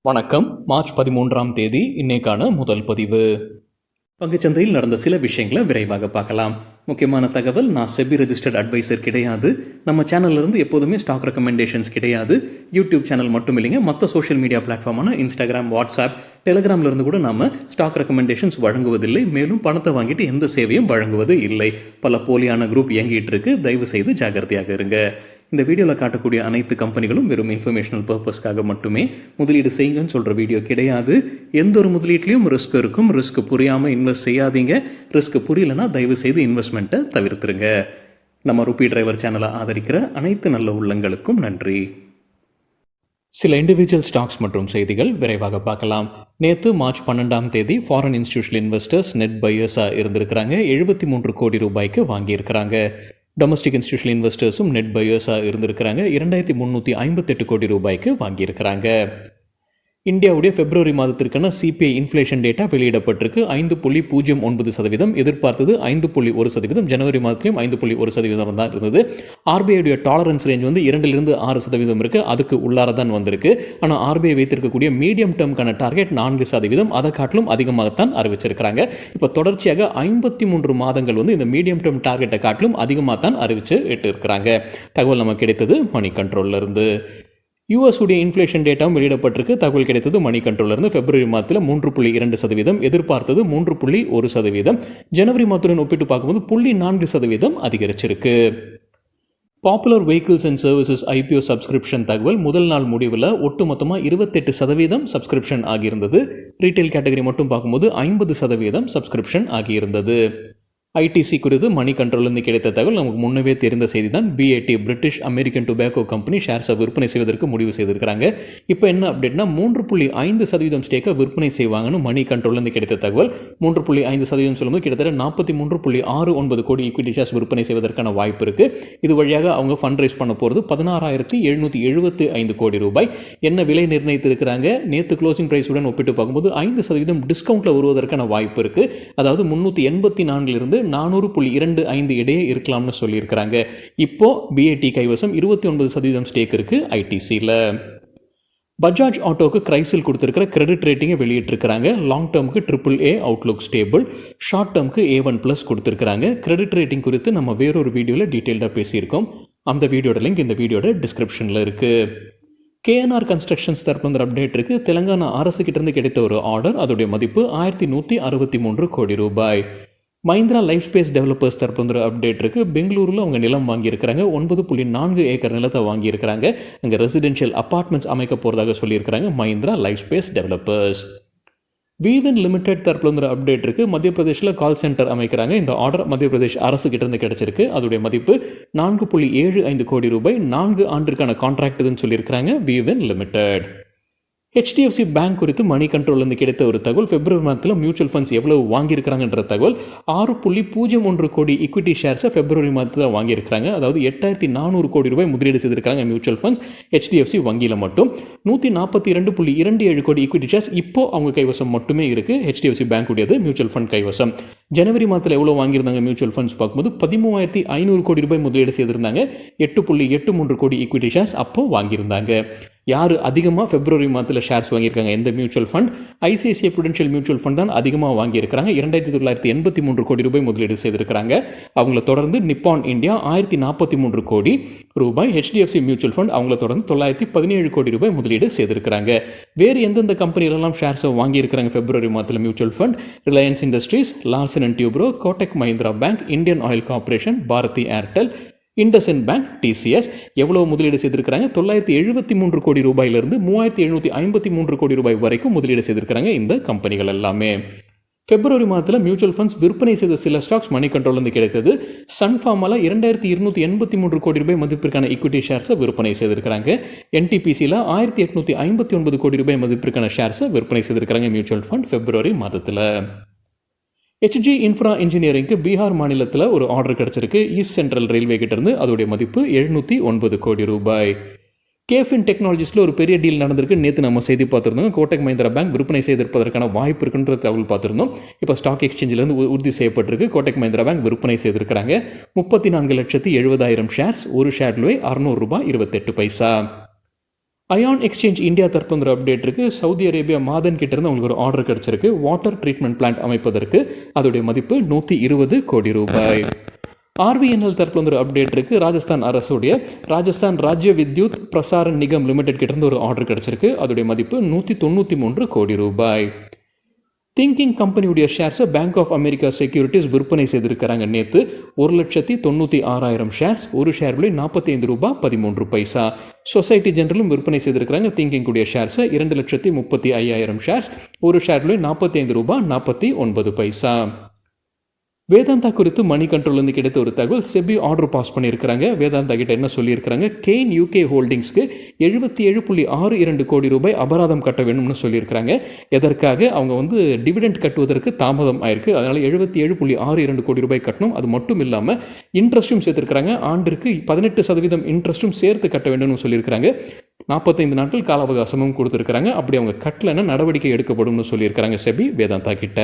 வணக்கம். மார்ச் 13ஆம் தேதி இன்னைக்கான முதல் பதிவு. பங்குச்சந்தையில் நடந்த சில விஷயங்களை விரைவாக பார்க்கலாம். முக்கியமான தகவல், நான் செபி ரெஜிஸ்டர்ட் அட்வைசர் கிடையாது. நம்ம சேனல்ல இருந்து எப்போதுமே ஸ்டாக் ரெக்கமெண்டேஷன்ஸ் கிடையாது. யூடியூப் சேனல் மட்டும் இல்லைங்க, மற்ற சோஷியல் மீடியா பிளாட்ஃபார்மான இன்ஸ்டாகிராம், வாட்ஸ்அப், டெலிகிராம்ல இருந்து கூட நாம ஸ்டாக் ரெக்கமெண்டேஷன்ஸ் வழங்குவதில்லை. மேலும் பணத்தை வாங்கிட்டு எந்த சேவையும் வழங்குவது இல்லை. பல போலியான குரூப் இயங்கிட்டு இருக்கு. தயவு செய்து ஜாகிரதையாக இருங்க. இந்த வீடியோவில் காட்டக்கூடிய அனைத்து கம்பெனிகளும் வெறும் இன்ஃபர்மேஷனல் பர்பஸ்க்காக மட்டுமே முதலீடு செய்யுங்கன்னு சொல்கிற வீடியோ கிடையாது. எந்த ஒரு முதலீட்லையும் ரிஸ்க் இருக்கும். ரிஸ்க் புரியாமல் இன்வெஸ்ட் செய்யாதீங்க. ரிஸ்க் புரியலனா தயவு செய்து இன்வெஸ்ட்மெண்ட்டை தவிர்த்துருங்க. நம்ம ருபி டிரைவர் சேனலை ஆதரிக்கிற அனைத்து நல்ல உள்ளங்களுக்கும் நன்றி. சில இண்டிவிஜுவல் ஸ்டாக்ஸ் மற்றும் செய்திகள் விரைவாக பார்க்கலாம். நேற்று மார்ச் 12ஆம் தேதி ஃபாரின் இன்ஸ்டிடியூஷனல் இன்வெஸ்டர்ஸ் நெட் பையர்ஸாக இருந்திருக்கிறாங்க. 73 கோடி ரூபாய்க்கு வாங்கியிருக்கிறாங்க. டொமஸ்டிக் இன்ஸ்டிடியூஷனல் இன்வெஸ்டர்ஸும் நெட் பையர்ஸாக இருந்திருக்கிறாங்க. 2358 கோடி ரூபாய்க்கு வாங்கியிருக்கிறாங்க. இந்தியாவுடைய பிப்ரவரி மாதத்திற்கான சிபிஐ இன்ஃப்ளேஷன் டேட்டா வெளியிடப்பட்டிருக்கு. 5.09%, எதிர்பார்த்தது 5.1%. ஜனவரி மாதத்திலும் 5.1% தான் இருந்தது. ஆர்பிஐடைய டாலரன்ஸ் ரேஞ்ச் 2லிருந்து 6% இருக்கு. அதுக்கு உள்ளார தான் வந்திருக்கு. ஆனால் ஆர்பிஐ வைத்திருக்கக்கூடிய மீடியம் டேர்ம்கான டார்கெட் 4%. அதை காட்டிலும் அதிகமாகத்தான் அறிவிச்சிருக்கிறாங்க. இப்போ தொடர்ச்சியாக 53 மாதங்கள் இந்த மீடியம் டேர்ம் டார்கெட்டை காட்டிலும் அதிகமாக தான் அறிவிச்சு இருக்கிறாங்க. தகவல் நமக்கு கிடைத்தது மணி கண்ட்ரோல்ல இருந்து. யூஎஸ் உடைய இன்ஃப்ளேஷன் டேட்டாவும் வெளியிடப்பட்டிருக்கு. தகவல் கிடைத்தது மணி கண்ட்ரோல்ல இருந்து. பிப்ரவரி மாதத்தில் 3.2%, எதிர்பார்த்தது 3.1%. ஜனவரி மாதத்துடன் ஒப்பிட்டு பார்க்கும்போது 0.4% அதிகரிச்சிருக்கு. Popular vehicles and services IPO subscription தகவல் முதல் நாள் முடிவில் ஒட்டுமொத்தமாக 28% சப்ஸ்கிரிப்ஷன் ஆகியிருந்தது. ரீட்டைல் கேட்டகரி மட்டும் பார்க்கும்போது 50% சப்ஸ்கிரிப்ஷன் ஆகியிருந்தது. ஐடிசி குறித்து மணி கண்ட்ரோலிருந்து கிடைத்த தகவல் நமக்கு முன்னவே தெரிந்த செய்தி தான். BAT British American tobacco company ஷேர்ஸை விற்பனை செய்வதற்கு முடிவு செய்திருக்கிறாங்க. இப்போ என்ன அப்டேட்னா 3.5% ஸ்டேக்கை விற்பனை செய்வாங்கன்னு மணி கண்ட்ரோலிருந்து கிடைத்த தகவல். 3.5% சொல்லும்போது கிட்டத்தட்ட 43.69 கோடி ஈக்விட்டி ஷேர்ஸ் விற்பனை செய்வதற்கான வாய்ப்பு இருக்கு. இது வழியாக அவங்க ஃபண்ட் ரைஸ் பண்ண போகிறது 16,775 கோடி ரூபாய். என்ன விலை நிர்ணயித்திருக்கிறாங்க? நேற்று க்ளோசிங் பிரைஸுடன் ஒப்பிட்டு பார்க்கும்போது 5% டிஸ்கவுண்ட்ல வருவதற்கான வாய்ப்பு இருக்கு. அதாவது 384 400.25 இடையே இருக்கலாம்னு சொல்லியிருக்கிறாங்க. இப்போ பிஏடி கைவசம் 29% ஸ்டேக் இருக்கு ஐடிசியில். பஜாஜ் ஆட்டோக்கு கிரைசில் கொடுத்திருக்கிற கிரெடிட் ரேட்டிங்கை வெளியிட்டிருக்கிறாங்க. லாங் டேர்முக்கு AAA அவுட்லுக் ஸ்டேபிள், ஷார்ட் டேர்முக்கு A1+ கொடுத்திருக்கிறாங்க. கிரெடிட் ரேட்டிங் குறித்து நம்ம வேறொரு வீடியோவில் டீட்டெயில்டாக பேசியிருக்கோம். அந்த வீடியோட லிங்க் இந்த வீடியோட டிஸ்கிரிப்ஷனில் இருக்கு. கேஎன்ஆர் கன்ஸ்ட்ரக்ஷன்ஸ் தரப்பு அப்டேட் இருக்கு. தெலங்கானா அரசு கிட்ட இருந்து கிடைத்த ஒரு ஆர்டர், அதோடைய மதிப்பு 1163 கோடி ரூபாய். மஹிந்திரா லைஃப் ஸ்பேஸ் டெவலப்பர்ஸ் தரப்பு அப்டேட் இருக்கு. பெங்களூரில் அவங்க நிலம் வாங்கியிருக்கிறாங்க. 9.4 ஏக்கர் நிலத்தை வாங்கியிருக்கிறாங்க. அங்கே ரெசிடென்ஷியல் அபார்ட்மெண்ட்ஸ் அமைக்க போகிறதாக சொல்லியிருக்கிறாங்க மஹிந்திரா லைஃப் ஸ்பேஸ் டெவலப்பர்ஸ். வீவன் லிமிடெட் தரப்புல அப்டேட் இருக்கு. மத்திய பிரதேஷில் கால் சென்டர் அமைக்கிறாங்க. இந்த ஆர்டர் மத்திய பிரதேஷ் அரசு கிட்ட இருந்து கிடைச்சிருக்கு. அதோடைய மதிப்பு 4.75 கோடி ரூபாய். 4 ஆண்டிற்கான கான்ட்ராக்ட் இதுன்னு சொல்லியிருக்கிறாங்க வீவன் லிமிடெட். HDFC பேங்க் குறித்து மணி கண்ட்ரோல்லேருந்து கிடைத்த ஒரு தகவல். பிப்ரவரி மாதத்தில் மியூச்சுவல் ஃபண்ட்ஸ் எவ்வளவு வாங்கியிருக்கிறாங்கன்ற தகவல். 6.01 கோடி ஈக்விட்டி ஷேர்ஸை பிப்ரவரி மாதத்தில் வாங்கியிருக்கிறாங்க. அதாவது 8,400 கோடி ரூபாய் முதலீடு செய்திருக்கிறாங்க மியூச்சுவல் ஃபண்ட்ஸ் HDFC வங்கியில் மட்டும். 142.27 கோடி ஈக்விட்டி ஷேர்ஸ் இப்போ அவங்க கைவசம் மட்டுமே இருக்கு. HDFC பேங்க் உடையது மியூச்சுவல் ஃபண்ட் கைவசம். ஜனவரி மாதத்தில் எவ்வளோ வாங்கியிருந்தாங்க மியூச்சுவல் ஃபண்ட்ஸ் பார்க்கும்போது 13,500 கோடி ரூபாய் முதலீடு செய்திருந்தாங்க. 8.83 கோடி ஈக்விட்டி ஷேர்ஸ் அப்போ வாங்கியிருந்தாங்க. யார் அதிகமாக பிப்ரவரி மாதத்தில் ஷேர்ஸ் வாங்கியிருக்காங்க? எந்த mutual fund? ICICI Prudential mutual fund தான் அதிகமாக வாங்கியிருக்கிறாங்க. 2,983 கோடி ரூபாய் முதலீடு செய்திருக்கிறாங்க. அவங்கள தொடர்ந்து நிப்பான் இந்தியா 1,043 கோடி ரூபாய். HDFC மியூச்சுவல் ஃபண்ட் அவங்கள தொடர்ந்து 917 கோடி ரூபாய் முதலீடு செய்திருக்கிறாங்க. வேறு எந்தெந்த கம்பெனிலெல்லாம் ஷேர்ஸை வாங்கியிருக்கிறாங்க பிப்ரவரி மாதத்தில் mutual fund? Reliance Industries, Larsen and Toubro, Kotak Mahindra bank, Indian Oil Corporation, Bharti Airtel, IndusInd bank, TCS. எவ்வளவு முதலீடு செய்திருக்கிறாங்க? 973 கோடி ரூபாயிலிருந்து 3,753 கோடி ரூபாய் வரைக்கும் முதலீடு செய்திருக்கிறாங்க இந்த கம்பெனிகள் எல்லாமே. பிப்ரவரி மாதத்தில் மியூச்சுவல் ஃபண்ட்ஸ் விற்பனை செய்த சில ஸ்டாக்ஸ் மணி கண்ட்ரோல்லேருந்து கிடைத்தது. சன்ஃபார்மால 2,283 கோடி ரூபாய் மதிப்பிற்கான ஈக்விட்டி ஷேர்ஸை விற்பனை செய்திருக்கிறாங்க. NTPCயில் 1,859 கோடி ரூபாய் மதிப்பிற்கான ஷேர்ஸை விற்பனை செய்திருக்கிறாங்க மியூச்சுவல் ஃபண்ட் பிப்ரவரி மாதத்தில். HG இன்ஃப்ரா இன்ஜினியரிங்க்கு பீகார் மாநிலத்தில் ஒரு ஆர்டர் கிடைச்சிருக்கு ஈஸ்ட் சென்ட்ரல் ரயில்வே கிட்ட இருந்து. அதோடைய மதிப்பு 709 கோடி ரூபாய். கேஃபின் டெக்னாலஜிஸில் ஒரு பெரிய டீல் நடந்திருக்கு. நேற்று நம்ம செய்தி பார்த்துருந்தோம். கோடெக் மஹிந்திரா பேங்க் விற்பனை செய்திருப்பதற்கான வாய்ப்பு இருக்குன்ற தகவல் பார்த்துருந்தோம். இப்போ ஸ்டாக் எக்ஸ்சேஞ்சிலேருந்து உறுதி செய்யப்பட்டிருக்கு. கோடெக் மஹிந்திரா பேங்க் விற்பனை செய்திருக்கிறாங்க. 34,70,000 ஷேர்ஸ். ஒரு ஷேர் விலை 600 ரூபாய் 28 பைசா. அயான் எக்ஸ்சேஞ்ச் இந்தியா தரப்பு ஒரு அப்டேட் இருக்குது. சவுதி அரேபியா மாதன் கிட்டேருந்து அவங்களுக்கு ஒரு ஆர்டர் கிடச்சிருக்கு. வாட்டர் ட்ரீட்மெண்ட் பிளான்ட் அமைப்பதற்கு அதோடைய மதிப்பு 120 கோடி ரூபாய். ஆர்விஎன்எல் தரப்பில் ஒரு அப்டேட் இருக்குது. ராஜஸ்தான் அரசுடைய ராஜஸ்தான் ராஜ்ய வித்யுத் பிரசாரன் நிகம் லிமிடெட் கிட்டேருந்து ஒரு ஆர்டர் கிடச்சிருக்கு. அதோடைய மதிப்பு 193 கோடி ரூபாய். திங்கிங் கம்பெனியுடைய ஷேர்ஸை பேங்க் ஆஃப் அமெரிக்கா செக்யூரிட்டிஸ் விற்பனை செய்திருக்கிறாங்க. நேற்று 1,96,000 ஷேர்ஸ், ஒரு ஷேர் விலை ₹45.13. சொசைட்டி ஜெனரலும் விற்பனை செய்திருக்கிறாங்க. திங்கிங் உடைய ஷேர்ஸை 2,35,000 ஷேர்ஸ், ஒரு ஷேர் விலை ₹45.49. வேதாந்தா குறித்து மணி கண்ட்ரோல்லேருந்து கிடைத்த ஒரு தகவல். செபி ஆர்டர் பாஸ் பண்ணியிருக்கிறாங்க. வேதாந்தா கிட்ட என்ன சொல்லியிருக்கிறாங்க, கெயின் யூகே ஹோல்டிங்ஸ்க்கு 77.62 கோடி ரூபாய் அபராதம் கட்ட வேணும்னு சொல்லியிருக்கிறாங்க. எதற்காக? அவங்க டிவிடெண்ட் கட்டுவதற்கு தாமதம் ஆயிருக்கு. அதனால் 77.62 கோடி ரூபாய் கட்டணும். அது மட்டும் இல்லாமல் இன்ட்ரெஸ்ட்டும் சேர்த்துருக்கிறாங்க. ஆண்டிற்கு 18% இன்ட்ரெஸ்ட்டும் சேர்த்து கட்ட வேண்டும்னு சொல்லியிருக்கிறாங்க. 45 நாட்கள் கால அவகாசமும் கொடுத்துருக்காங்க. அப்படி அவங்க கட்டலைன்னா நடவடிக்கை எடுக்கப்படும் சொல்லியிருக்கிறாங்க செபி வேதாந்தா கிட்ட.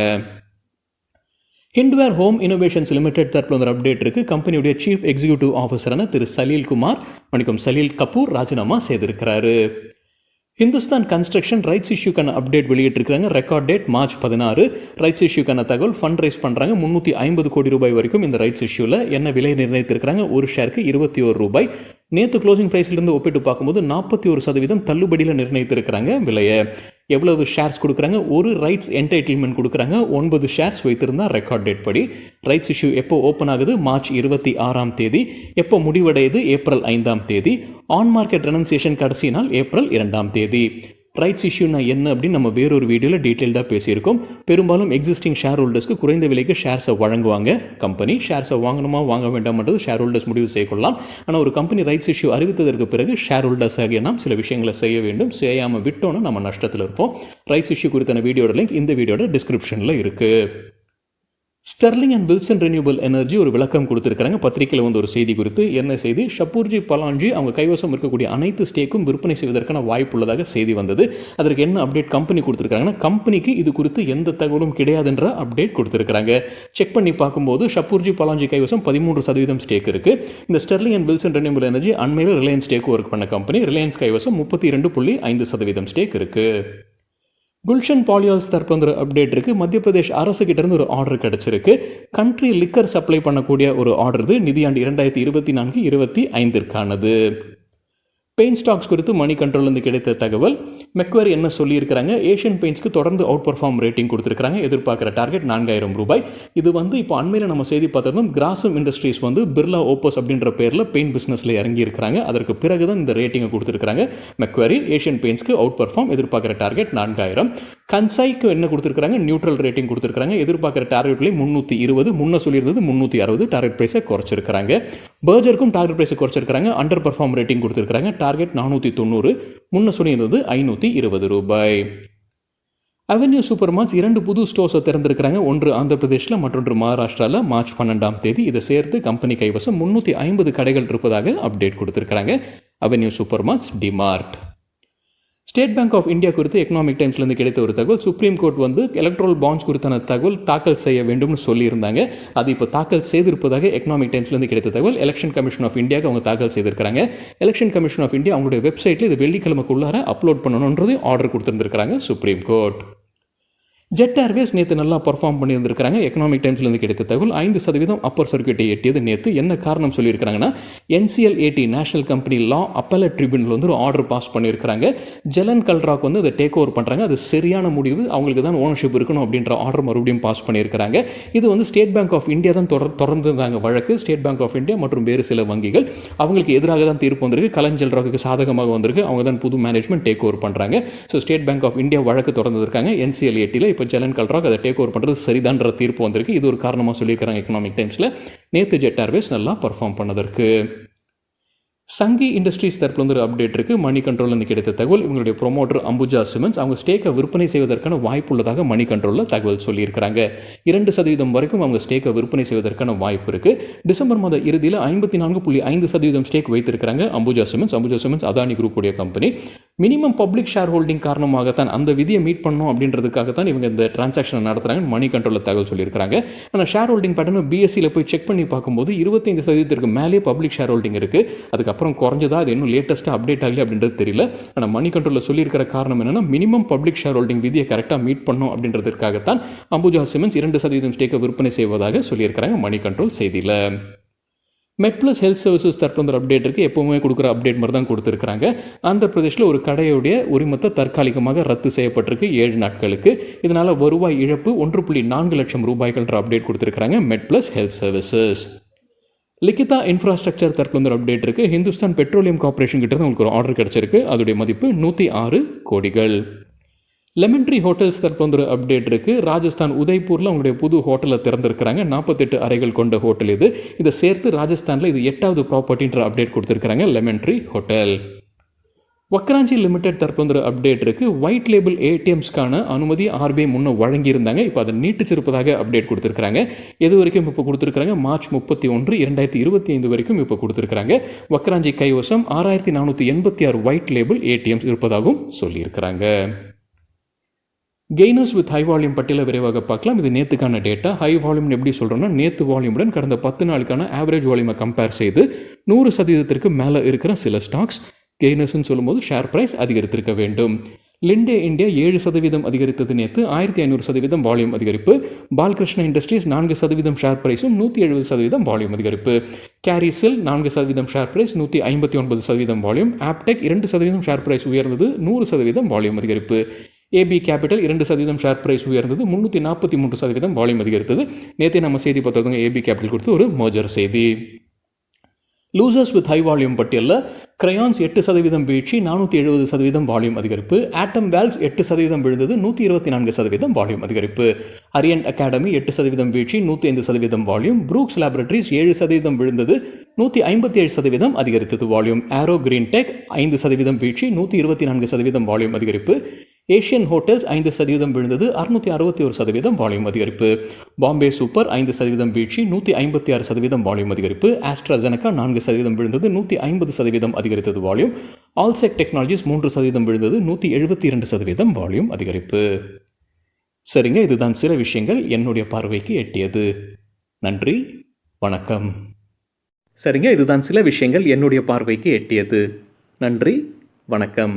ஹிண்ட்வேர் ஹோம் இன்னோவேஷன்ஸ் லிமிடெட் தரப்பில் ஒரு அப்டேட் இருக்குது. கம்பெனியுடைய சீஃப் எக்ஸிக்யூட்டிவ் ஆஃபீஸரான திரு சலீல் கபூர் ராஜினாமா செய்திருக்கிறாரு. ஹிந்துஸ்தான் கன்ஸ்ட்ரக்ஷன் ரைட்ஸ் இஷ்யூக்கான அப்டேட் வெளியிட்டிருக்கிறாங்க. Record date March 16. ரைட்ஸ் இஷ்யூக்கான தகவல். ஃபண்ட் ரைஸ் பண்ணுறாங்க. 350 கோடி ரூபாய் வரைக்கும் இந்த ரைட்ஸ் இஷ்யூவில் என்ன விலை நிர்ணயித்திருக்கிறாங்க, ஒரு ஷேருக்கு 21 ரூபாய். நேற்று க்ளோசிங் ப்ரைஸ்லேருந்து ஒப்பிட்டு பார்க்கும்போது 41% தள்ளுபடியில் நிர்ணயித்திருக்கிறாங்க விலையை. எவ்வளவு ஷேர்ஸ் கொடுக்குறாங்க, ஒரு ரைட்ஸ் என்டைட்டில்மெண்ட் கொடுக்குறாங்க. 9 ஷேர்ஸ் வைத்திருந்தால் ரெக்கார்ட் டேட் படி. ரைட்ஸ் இஷ்யூ எப்போ ஓப்பன் ஆகுது, மார்ச் 26. எப்போ முடிவடையுது, ஏப்ரல் 5. ஆன் மார்க்கெட் ரெனன்சியேஷன் கடைசி நாள் ஏப்ரல் 2. ரைட்ஸ் இஷ்யூனா என்ன அப்படின்னு நம்ம வேறொரு வீடியோவில் டீட்டெயில்டாக பேசியிருக்கோம். பெரும்பாலும் எக்ஸிஸ்டிங் ஷேர் ஹோல்டர்ஸ்க்கு குறைந்த விலைக்கு ஷேர்ஸை வழங்குவாங்க. கம்பெனி ஷேர்ஸை வாங்கணுமா வாங்க வேண்டாம்ன்றது ஷேர் ஹோல்டர்ஸ் முடிவு செய்யலாம். ஆனால் ஒரு கம்பெனி ரைட்ஸ் இஷ்யூ அறிவித்ததற்கு பிறகு ஷேர் ஹோல்டர்ஸ் ஆகிய நாம் சில விஷயங்களை செய்ய வேண்டும். செய்யாமல் விட்டோன்னா நம்ம நஷ்டத்தில் இருப்போம். ரைட்ஸ் இஷ்யூ குறித்தான வீடியோட லிங்க் இந்த வீடியோட டிஸ்கிரிப்ஷனில் இருக்குது. Sterling and Wilson renewable energy ஒரு விளக்கம் கொடுத்துருக்காங்க. பத்திரிகையில் ஒரு செய்தி குறித்து. என்ன செய்தி, ஷப்பூர்ஜி பலான்ஜி அவங்க கைவசம் இருக்கக்கூடிய அனைத்து ஸ்டேக்கும் விற்பனை செய்வதற்கான வாய்ப்பு உள்ளதாக செய்தி வந்தது. அதற்கு என்ன அப்டேட் கம்பெனி கொடுத்துருக்காங்கன்னா, கம்பெனிக்கு இது குறித்து எந்த தகவலும் கிடையாதுன்ற அப்டேட் கொடுத்துருக்காங்க. செக் பண்ணி பார்க்கும்போது ஷப்பூர்ஜி பலான்ஜி கைவசம் 13% ஸ்டேக் இருக்குது. இந்த Sterling and Wilson renewable energy அண்மையில் ரிலையன்ஸ் ஸ்டேக்கு ஒர்க் பண்ண கம்பெனி. ரிலையன்ஸ் கைவசம் 32.5% ஸ்டேக் இருக்குது. குல்ஷன் பாலியால்ஸ் தரப்பு அப்டேட் இருக்குது. மத்திய பிரதேஷ் அரசு கிட்டேருந்து ஒரு ஆர்டர் கிடச்சிருக்கு. கண்ட்ரி லிக்கர் சப்ளை பண்ணக்கூடிய ஒரு ஆர்டர் இது. நிதியாண்டு 2024-25க்கானது. பெயிண்ட் ஸ்டாக்ஸ் குறித்து மணி கண்ட்ரோல்லேருந்து கிடைத்த தகவல். மெக்வரி என்ன சொல்லியிருக்கிறாங்க, ஏஷியன் பெயிண்ட்ஸ்க்கு தொடர்ந்து அவுட் பர்ஃபார்ம் ரேட்டிங் கொடுத்துருக்காங்க. எதிர்பார்க்குற டார்கெட் 4000 ரூபாய். இது இப்போ அண்மையில் நம்ம செய்தி பார்த்ததும் கிராசம் இண்டஸ்ட்ரீஸ் பிர்லா ஓப்போஸ் அப்படின்ற பேரில் பெயிண்ட் பிஸ்னஸில் இறங்கி இருக்கிறாங்க. அதற்கு பிறகு தான் இந்த ரேட்டிங்கை கொடுத்துருக்காங்க. மெக்வரி ஏஷியன் பெயிண்ட்ஸ்க்கு அவுட் பர்ஃபார்ம், எதிர்பார்க்குற டார்கெட் 4000. கன்சைக்கு என்ன கொடுத்துருக்காங்க, நியூட்ரல் ரேட்டிங் கொடுத்துருக்காங்க. எதிர்பார்க்குற டார்கெட் விலை 320, முன்ன சொல்லியிருந்தது 360. டார்கெட் ப்ரைஸை குறைச்சிருக்காங்க. பர்ஜருக்கும் டார்கெட் ப்ரைஸை குறைச்சிருக்காங்க. அண்டர் பர்ஃபார்ம் ரேட்டிங் கொடுத்துருக்காங்க. டார்கெட் 490, முன்ன சொல்லியிருந்தது 520 ரூபாய். அவென்யூ சூப்பர் மார்ட்ஸ் 2 புது ஸ்டோர்ஸை திறந்திருக்கிறாங்க. ஒன்று ஆந்திர பிரதேஷில், மற்றொன்று மகாராஷ்டிராவில். மார்ச் 12. இதை சேர்த்து கம்பெனி கைவசம் 350 கடைகள் இருப்பதாக அப்டேட் கொடுத்துருக்காங்க. Avenue Supermarts, DMart. State Bank of India குறித்து எக்கனாமிக் டைம்ஸ்லேருந்து கிடைத்த ஒரு தகவல். சுப்ரீம் கோர்ட் எலக்ட்ரல் பாண்ட்ஸ் குறித்தான தகவல் தாக்கல் செய்ய வேண்டும்னு சொல்லியிருந்தாங்க. அது இப்போ தாக்கல் செய்திருப்பதாக எக்கனாமிக் டைம்ஸ்லேருந்து கிடைத்த தகவல். எலெக்ஷன் கமிஷன் ஆஃப் இந்தியாவுக்கு அவங்க தாக்கல் செய்திருக்கிறாங்க. எலெக்ஷன் கமிஷன் ஆஃப் இந்தியா அவங்களுடைய வெப்சைட்டில் இது வெள்ளிக்கிழமைக்குள்ளார அப்லோட் பண்ணணுன்றது ஆர்டர் கொடுத்துருந்துருக்காங்க சுப்ரீம் கோர்ட். ஜெட் ஏர்வேஸ் நேற்று நல்லா பர்ஃபார்ம் பண்ணியிருந்திருக்காங்க. எக்கனாமிக் டைம்ஸ்லேருந்து கிடைத்த தகவல் 5% அப்பர் சர்க்கியூட்டை எட்டியது நேற்று. என்ன காரணம் சொல்லியிருக்காங்கன்னா, NCLAT நேஷனல் கம்பெனி லா அப்பலட் ட்ரிபியூனல் ஒரு ஆர்டர் பாஸ் பண்ணியிருக்காங்க. ஜெலன் கல்ராக் அதை டேக் ஓவர் பண்ணுறாங்க. அது சரியான முடிவு, அவங்களுக்கு தான் ஓனர்ஷிப் இருக்கணும் அப்படின்ற ஆர்டர் மறுபடியும் பாஸ் பண்ணியிருக்கிறாங்க. இது ஸ்டேட் பேங்க் ஆஃப் இந்தியா தான் தொடர்ந்துருந்தாங்க வழக்கு. ஸ்டேட் பேங்க் ஆஃப் இந்தியா மற்றும் வேறு சில வங்கிகள் அவங்களுக்கு எதிராக தான் தீர்ப்பு வந்திருக்கு. கலஞ்சல் ராக்கு சாதகமாக வந்திருக்கு. அவங்க தான் புது மேனேஜ்மெண்ட் டேக் ஓவர் பண்ணுறாங்க. So State Bank of India வழக்கு தொடர்ந்துருக்காங்க. NCLAT இப்போ ஜெலன் கல்ராக் அதை டேக் ஓவர் பண்ணுறது சரிதான்ற தீர்ப்பு வந்திருக்கு. இது ஒரு காரணமாக சொல்லியிருக்காங்க எக்கனாமிக் டைம்ஸில். நேற்று ஜெட் ஏர்வேஸ் நல்லா பர்ஃபார்ம் பண்ணதற்கு. சங்கி இண்டஸ்ட்ரீஸ் தரப்பில் ஒரு அப்டேட் இருக்குது. மணி கண்ட்ரோலில் கிடைத்த தகவல். இவங்களுடைய ப்ரொமோட்டர் அம்புஜா சிமெண்ட்ஸ் அவங்க ஸ்டேக்கை விற்பனை செய்வதற்கான வாய்ப்பு உள்ளதாக மணி கண்ட்ரோலில் தகவல் சொல்லியிருக்கிறாங்க. 2% வரைக்கும் அவங்க ஸ்டேக்கை விற்பனை செய்வதற்கான வாய்ப்பு இருக்குது. டிசம்பர் மாத இறுதியில் 54.5% ஸ்டேக் வைத்திருக்கிறாங்க Ambuja cements. Ambuja cements Adani group உடைய company. Minimum public share holding காரணமாகத்தான், அந்த விதியை மீட் பண்ணணும் அப்படின்றதுக்காகத்தான் இவங்க இந்த டிரான்சாக்ஷனை நடத்துகிறாங்க. மணி கண்ட்ரோலில் தகவல் சொல்லியிருக்காங்க. ஆனால் ஷேர் ஹோல்டிங் பேட்டர்னு BSEயில் போய் செக் பண்ணி பார்க்கும்போது 25% மேலே பப்ளிக் ஷேர் ஹோல்டிங் இருக்குது. அதுக்கு அதுக்கப்புறம் குறைஞ்சதா, அது இன்னும் லேட்டஸ்ட்டாக அப்டேட் ஆகல அப்படின்றது தெரியல. ஆனால் மணி கண்ட்ரோலில் சொல்லியிருக்கிற காரணம் என்னென்னா, மினிமம் பப்ளிக் ஷேர் ஹோல்டிங் விதியை கரெக்டாக மீட் பண்ணணும் அப்படின்றதுக்காகத்தான் அம்புஜா சிமெண்ட்ஸ் 2% ஸ்டேக்கை விற்பனை செய்வதாக சொல்லியிருக்கிறாங்க மணி கண்ட்ரோல் செய்தியில். மெட்ப்ளஸ் ஹெல்த் சர்வீசஸ் தற்போது அப்டேட் இருக்குது. எப்போவுமே கொடுக்குற அப்டேட் மாதிரி தான் கொடுத்துருக்காங்க. ஆந்திர பிரதேஷில் ஒரு கடையுடைய உரிமத்தை தற்காலிகமாக ரத்து செய்யப்பட்டிருக்கு 7 நாட்களுக்கு. இதனால் வருவாய் இழப்பு 1.4 லட்சம் ரூபாய்கள்ன்ற அப்டேட் கொடுத்துருக்காங்க MedPlus health services. Likitha infrastructure தற்போது அப்டேட் இருக்குது. ஹிந்துஸ்தான் பெட்ரோலியம் கார்பரேஷன் கிட்ட உங்களுக்கு ஒரு ஆர்டர் கிடச்சிருக்கு. அதோடைய மதிப்பு 106 கோடிகள். லெமன் ட்ரீ ஹோட்டல்ஸ் தற்போது அப்டேட் இருக்குது. ராஜஸ்தான் உதய்பூரில் அவங்களுடைய புது ஹோட்டலை திறந்திருக்கிறாங்க. 48 அறைகள் கொண்ட ஹோட்டல் இது. இதை சேர்த்து ராஜஸ்தானில் இது 8வது ப்ராப்பர்ட்டின்ற அப்டேட் கொடுத்துருக்காங்க lemon tree hotel. Vakrangee limited தற்போது அப்டேட் இருக்குது. ஒயிட் லேபிள் ஏடிஎம்ஸ்க்கான அனுமதி ஆர்பிஐ முன்னே வழங்கியிருந்தாங்க. இப்போ அதை நீட்டிச்சிருப்பதாக அப்டேட் கொடுத்துருக்காங்க. எது வரைக்கும் இப்போ கொடுத்துருக்காங்க? மார்ச் 31, 2025 வரைக்கும் இப்போ கொடுத்துருக்காங்க. வக்ராஞ்சி கைவசம் 6486 ஒயிட் லேபிள் ஏடிஎம்ஸ் இருப்பதாகவும் சொல்லியிருக்கிறாங்க. கெய்னர்ஸ் வித் ஹை வால்யூம் பட்டியலை விரைவாக பார்க்கலாம். இது நேற்றுக்கான டேட்டா. ஹை வால்யூம்னு எப்படி சொல்கிறோம்னா, நேற்று வால்யூமுடன் கடந்த 10 நாளுக்கான ஆவரேஜ் வால்யூமை கம்பேர் செய்து 100% மேலே இருக்கிற சில ஸ்டாக்ஸ் கெய்னர்ஸ்ன்னு சொல்லும்போது ஷேர் ப்ரைஸ் அதிகரித்திருக்க வேண்டும். லிண்டே இந்தியா 7% அதிகரித்தது நேற்று. 1500% வால்யூம் அதிகரிப்பு. பாலகிருஷ்ண இண்டஸ்ட்ரீஸ் 4% ஷேர் ப்ரைஸும் 170% வால்யூம் அதிகரிப்பு. Carysil 4% share price 159% volume. Aptech 2% share price உயர்ந்தது 100% வால்யூம் அதிகரிப்பு. ஏபி கேபிட்டல் 2% ஷேர் ப்ரைஸ் உயர்ந்தது 343% வால்யூம் அதிகரித்தது. நேற்றே நம்ம செய்தி பார்த்தவங்க ஏபி கேபிட்டல் கொடுத்து ஒரு மர்ஜர் செய்தி. லூசர்ஸ் வித் ஹை வால்யூம் பட்டியலில் கிரையான்ஸ் 8% வீழ்ச்சி 470% வால்யூம் அதிகரிப்பு. ஆட்டம் வேல்ஸ் 8% விழுந்தது 124% வால்யூம் அதிகரிப்பு. அரியன் அகாடமி 8% வீழ்ச்சி 105% வால்யூம். ப்ரூக்ஸ் லேபரட்டரிஸ் 7% விழுந்தது 157% அதிகரித்தது வால்யூம். ஆரோ கிரீன் டெக் 5% வீழ்ச்சி 124% வால்யூம் அதிகரிப்பு. ஏஷியன் ஹோட்டல்ஸ் 5% விழுந்தது 661% வால்யூம் அதிகரிப்பு. பாம்பே சூப்பர் 5% வீழ்ச்சி 156% வால்யூம் அதிகரிப்பு. ஆஸ்ட்ராசெனகா 4% விழுந்தது 150% அதிகரித்தது வால்யூம். ஆல்செக் டெக்னாலஜிஸ் 3% விழுந்தது 172% வால்யூம் அதிகரிப்பு. சரிங்க, இதுதான் சில விஷயங்கள் என்னுடைய பார்வைக்கு எட்டியது. நன்றி, வணக்கம். சரிங்க, இதுதான் சில விஷயங்கள் என்னுடைய பார்வைக்கு எட்டியது. நன்றி, வணக்கம்.